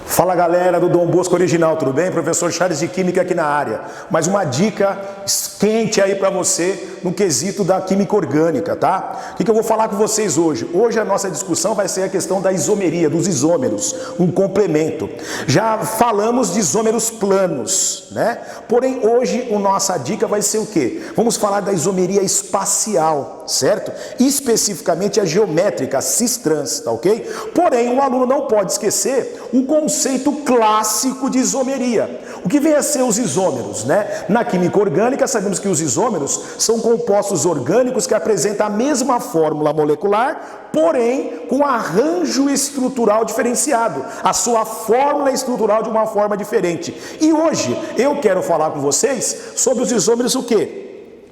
Fala galera do Dom Bosco Original, tudo bem? Professor Charles de Química aqui na área. Mais uma dica quente aí para você no quesito da química orgânica, tá? O que eu vou falar com vocês hoje? Hoje a nossa discussão vai ser a questão da isomeria, dos isômeros, um complemento. Já falamos de isômeros planos, né? Porém hoje a nossa dica vai ser o quê? Vamos falar da isomeria espacial, certo? Especificamente a geométrica, a cis-trans, tá ok? Porém o aluno não pode esquecer o conceito clássico de isomeria. O que vem a ser os isômeros, né? Na química orgânica, sabemos que os isômeros são compostos orgânicos que apresentam a mesma fórmula molecular, porém com arranjo estrutural diferenciado. A sua fórmula estrutural de uma forma diferente. E hoje eu quero falar com vocês sobre os isômeros o quê?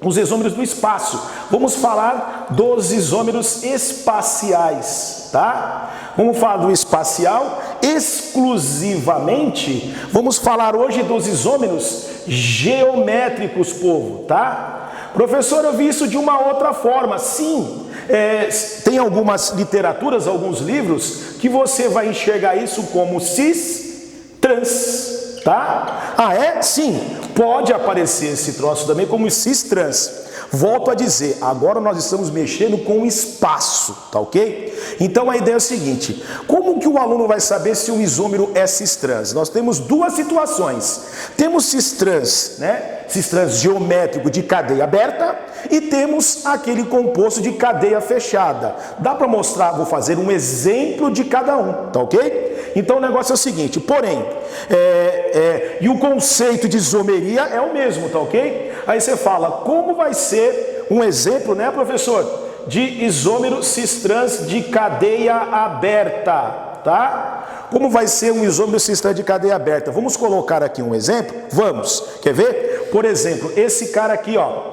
Os isômeros do espaço. Vamos falar dos isômeros espaciais, tá? Vamos falar do espacial exclusivamente. Vamos falar hoje dos isômeros geométricos, povo, tá? Professor, eu vi isso de uma outra forma. Sim, tem algumas literaturas, alguns livros, que você vai enxergar isso como cis-trans. Tá? Ah, é? Sim, pode aparecer esse troço também como cis-trans. Volto a dizer, agora nós estamos mexendo com o espaço, tá ok? Então a ideia é o seguinte, como que o aluno vai saber se o isômero é cis-trans? Nós temos duas situações. Temos cis-trans, né? Cis-trans geométrico de cadeia aberta e temos aquele composto de cadeia fechada. Dá para mostrar, vou fazer um exemplo de cada um, tá ok? Então o negócio é o seguinte, porém, e o conceito de isomeria é o mesmo, tá ok? Aí você fala, como vai ser um exemplo, né, professor, de isômero cis-trans de cadeia aberta, tá? Como vai ser um isômero cis-trans de cadeia aberta? Vamos colocar aqui um exemplo? Vamos, quer ver? Por exemplo, esse cara aqui, ó,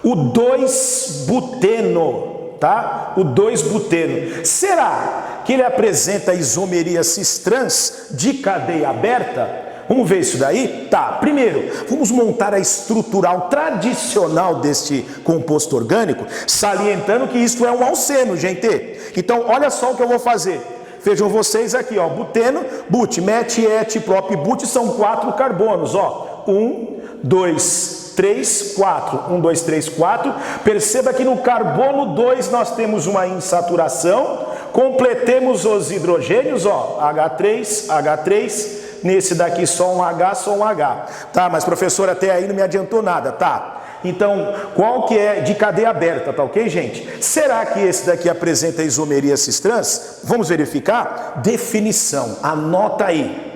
o 2-buteno, tá? O 2-buteno. Será que ele apresenta isomeria cis-trans de cadeia aberta? Vamos ver isso daí? Tá, primeiro, vamos montar a estrutural tradicional deste composto orgânico, salientando que isto é um alceno, gente. Então, olha só o que eu vou fazer. Vejam vocês aqui, ó, buteno, but, met, et, prop, but, são 4 carbonos, ó. 1, 2, 3, 4. 1, 2, 3, 4. Perceba que no carbono 2 nós temos uma insaturação. Completemos os hidrogênios, ó, H3, H3. Nesse daqui só um H, só um H. Tá, mas professor, até aí não me adiantou nada, tá? Então, qual que é de cadeia aberta, tá ok, gente? Será que esse daqui apresenta isomeria cis-trans? Vamos verificar? Definição, anota aí.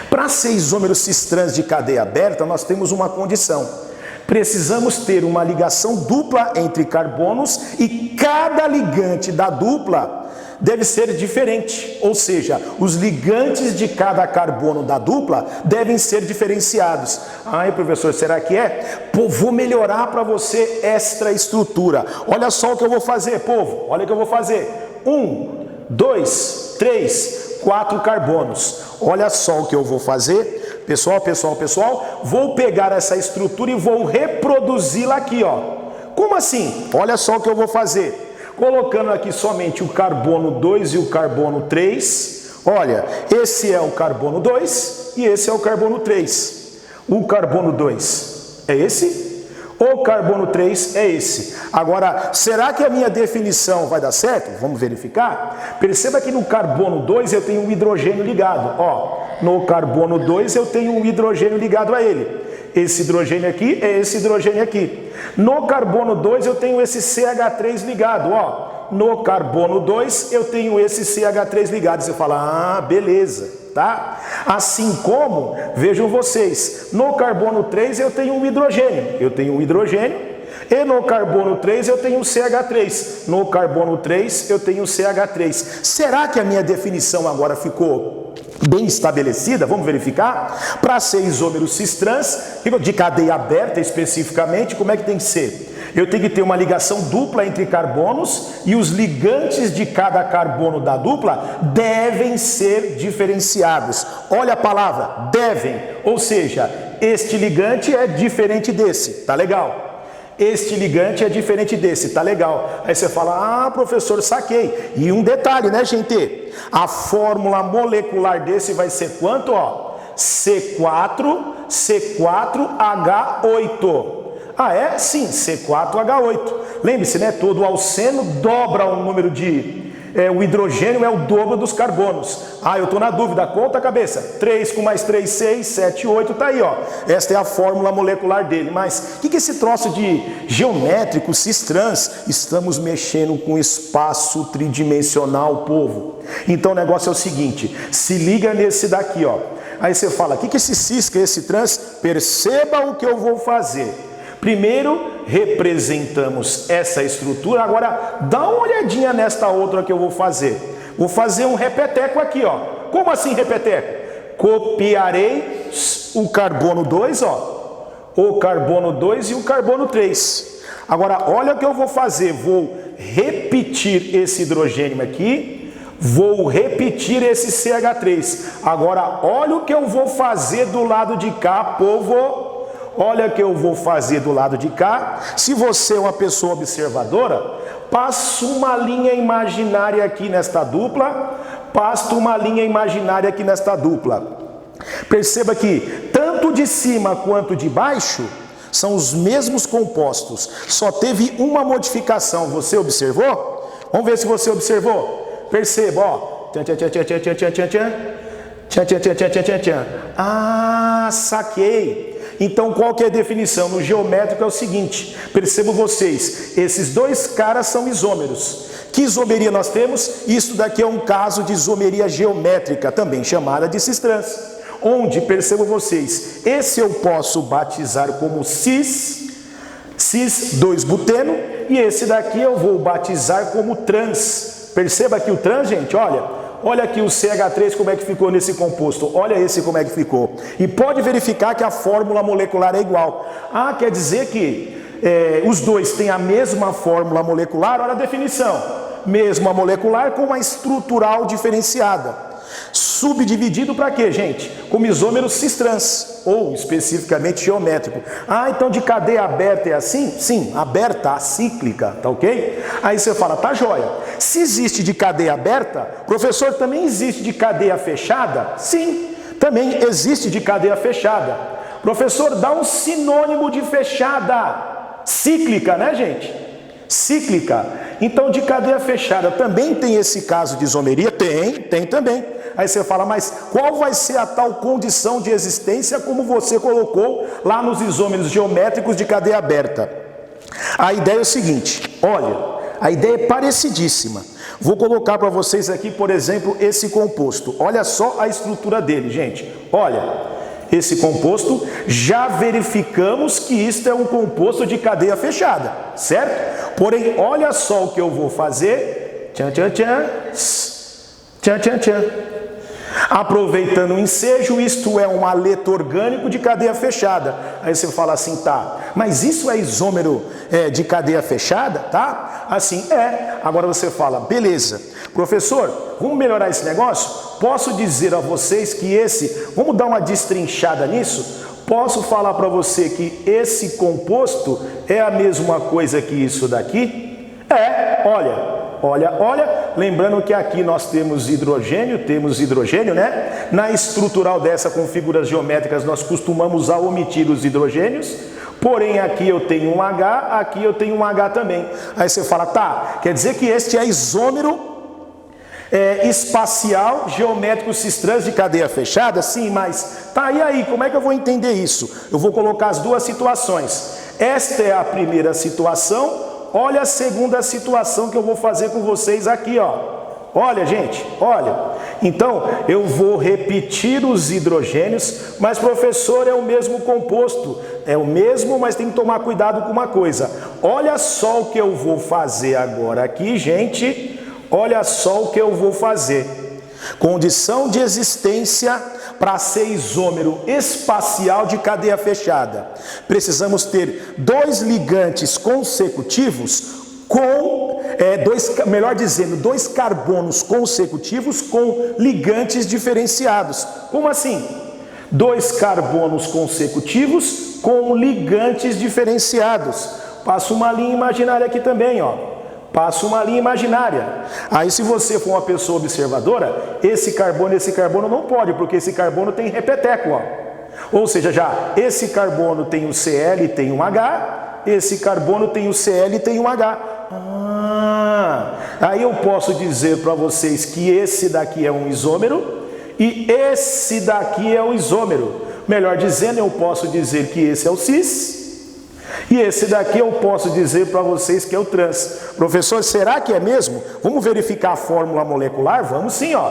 Para ser isômero cis-trans de cadeia aberta, nós temos uma condição. Precisamos ter uma ligação dupla entre carbonos e cada ligante da dupla deve ser diferente, ou seja, os ligantes de cada carbono da dupla devem ser diferenciados. Ai, professor, será que é? Pô, vou melhorar para você esta estrutura. Olha só o que eu vou fazer, povo. Olha o que eu vou fazer. 1, 2, 3, 4 carbonos. Olha só o que eu vou fazer. Pessoal, vou pegar essa estrutura e vou reproduzi-la aqui, ó. Como assim? Olha só o que eu vou fazer. Colocando aqui somente o carbono 2 e o carbono 3. Olha, esse é o carbono 2 e esse é o carbono 3. O carbono 2 é esse, o carbono 3 é esse. Agora, será que a minha definição vai dar certo? Vamos verificar? Perceba que no carbono 2 eu tenho um hidrogênio ligado. Ó, no carbono 2 eu tenho um hidrogênio ligado a ele. Esse hidrogênio aqui é esse hidrogênio aqui. No carbono 2 eu tenho esse CH3 ligado, ó. No carbono 2 eu tenho esse CH3 ligado. Você fala, ah, beleza, tá? Assim como, vejam vocês, no carbono 3 eu tenho um hidrogênio. Eu tenho um hidrogênio. E no carbono 3 eu tenho um CH3. No carbono 3 eu tenho um CH3. Será que a minha definição agora ficou bem estabelecida? Vamos verificar? Para ser isômero cis-trans, de cadeia aberta especificamente, como é que tem que ser? Eu tenho que ter uma ligação dupla entre carbonos e os ligantes de cada carbono da dupla devem ser diferenciados. Olha a palavra, devem, ou seja, este ligante é diferente desse, tá legal? Este ligante é diferente desse, tá legal. Aí você fala, ah, professor, saquei. E um detalhe, né, gente? A fórmula molecular desse vai ser quanto, ó? C4H8. Ah, é? Sim, C4H8. Lembre-se, né? Todo alceno dobra o número de... o hidrogênio é o dobro dos carbonos. Ah, eu estou na dúvida. Conta a cabeça. 3 com mais 3, 6, 7, 8. Tá aí, ó. Esta é a fórmula molecular dele. Mas o que é esse troço de geométrico, cis-trans? Estamos mexendo com espaço tridimensional, povo. Então o negócio é o seguinte. Se liga nesse daqui, ó. Aí você fala, o que é esse cis, que é esse trans? Perceba o que eu vou fazer. Primeiro, representamos essa estrutura. Agora, dá uma olhadinha nesta outra que eu vou fazer. Vou fazer um repeteco aqui, ó. Como assim repeteco? Copiarei o carbono 2, ó. O carbono 2 e o carbono 3. Agora, olha o que eu vou fazer. Vou repetir esse hidrogênio aqui. Vou repetir esse CH3. Agora, olha o que eu vou fazer do lado de cá, povo. Olha o que eu vou fazer do lado de cá. Se você é uma pessoa observadora, passa uma linha imaginária aqui nesta dupla. Passa uma linha imaginária aqui nesta dupla. Perceba que tanto de cima quanto de baixo são os mesmos compostos. Só teve uma modificação. Você observou? Vamos ver se você observou. Perceba, ó. Ah, saquei. Então, qual que é a definição? No geométrico é o seguinte, percebam vocês, esses dois caras são isômeros. Que isomeria nós temos? Isso daqui é um caso de isomeria geométrica, também chamada de cis-trans. Onde, percebam vocês, esse eu posso batizar como cis-2-buteno, e esse daqui eu vou batizar como trans. Perceba aqui o trans, gente, olha. Olha aqui o CH3 como é que ficou nesse composto. Olha esse como é que ficou. E pode verificar que a fórmula molecular é igual. Ah, quer dizer que os dois têm a mesma fórmula molecular? Olha a definição. Mesma molecular com uma estrutural diferenciada. Subdividido para quê, gente? Como isômero cis-trans, ou especificamente geométrico. Ah, então de cadeia aberta é assim? Sim, aberta, acíclica, tá ok? Aí você fala, tá joia. Se existe de cadeia aberta, professor, também existe de cadeia fechada? Sim, também existe de cadeia fechada. Professor, dá um sinônimo de fechada. Cíclica, né, gente? Cíclica. Então, de cadeia fechada também tem esse caso de isomeria? Tem também. Aí você fala, mas qual vai ser a tal condição de existência como você colocou lá nos isômeros geométricos de cadeia aberta? A ideia é o seguinte, olha, a ideia é parecidíssima. Vou colocar para vocês aqui, por exemplo, esse composto. Olha só a estrutura dele, gente. Olha, esse composto, já verificamos que isto é um composto de cadeia fechada, certo? Porém, olha só o que eu vou fazer. Tchan, tchan, tchan. Tchan, tchan, tchan. Aproveitando o ensejo, isto é um aleto orgânico de cadeia fechada. Aí você fala assim, tá, mas isso é isômero de cadeia fechada, tá? Assim é. Agora você fala, beleza, professor, vamos melhorar esse negócio? Posso dizer a vocês que vamos dar uma destrinchada nisso? Posso falar para você que esse composto é a mesma coisa que isso daqui? Olha, lembrando que aqui nós temos hidrogênio, né? Na estrutural dessa com figuras geométricas nós costumamos omitir os hidrogênios, porém aqui eu tenho um H, aqui eu tenho um H também. Aí você fala, tá, quer dizer que este é isômero espacial geométrico cis-trans de cadeia fechada? Sim, mas tá, e aí, como é que eu vou entender isso? Eu vou colocar as duas situações. Esta é a primeira situação. Olha a segunda situação que eu vou fazer com vocês aqui, ó. Olha, gente, olha. Então, eu vou repetir os hidrogênios, mas, professor, é o mesmo composto. É o mesmo, mas tem que tomar cuidado com uma coisa. Olha só o que eu vou fazer agora aqui, gente. Olha só o que eu vou fazer. Condição de existência para ser isômero espacial de cadeia fechada. Precisamos ter dois ligantes consecutivos com, dois carbonos consecutivos com ligantes diferenciados. Como assim? Dois carbonos consecutivos com ligantes diferenciados. passo uma linha imaginária aqui também, ó. Passo uma linha imaginária. Aí se você for uma pessoa observadora, esse carbono não pode, porque esse carbono tem repeteco, ó. Ou seja, já esse carbono tem o Cl e tem um H, esse carbono tem o Cl e tem um H. Aí eu posso dizer para vocês que esse daqui é um isômero e esse daqui é um isômero. Melhor dizendo, eu posso dizer que esse é o cis e esse daqui eu posso dizer para vocês que é o trans. Professor, será que é mesmo? Vamos verificar a fórmula molecular? Vamos sim, ó.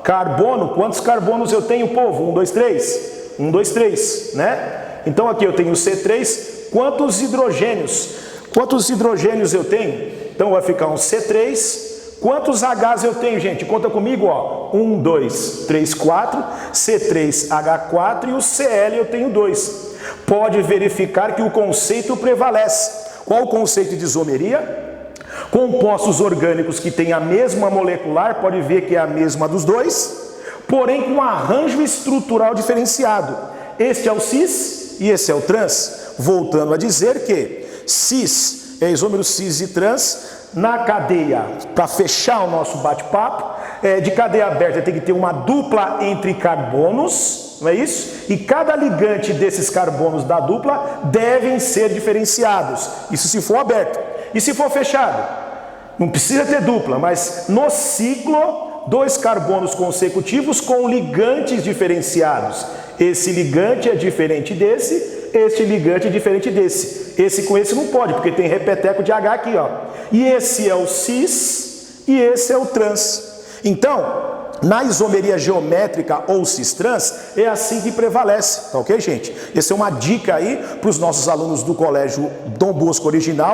Carbono, quantos carbonos eu tenho, povo? 1, 2, 3. 1, 2, 3, né? Então aqui eu tenho C3. Quantos hidrogênios? Quantos hidrogênios eu tenho? Então vai ficar um C3. Quantos Hs eu tenho, gente? Conta comigo, ó. 1, 2, 3, 4. C3H4 e o Cl eu tenho 2. Pode verificar que o conceito prevalece. Qual o conceito de isomeria? Compostos orgânicos que têm a mesma molecular, pode ver que é a mesma dos dois, porém com arranjo estrutural diferenciado. Este é o cis e esse é o trans. Voltando a dizer que cis é isômero cis e trans. Na cadeia, para fechar o nosso bate-papo, de cadeia aberta tem que ter uma dupla entre carbonos, não é isso? E cada ligante desses carbonos da dupla devem ser diferenciados. Isso se for aberto. E se for fechado? Não precisa ter dupla, mas no ciclo, 2 carbonos consecutivos com ligantes diferenciados. Esse ligante é diferente desse, este ligante é diferente desse. Esse com esse não pode, porque tem repeteco de H aqui, ó. E esse é o cis e esse é o trans. Então, na isomeria geométrica ou cis-trans, é assim que prevalece, tá ok, gente? Essa é uma dica aí para os nossos alunos do Colégio Dom Bosco Original.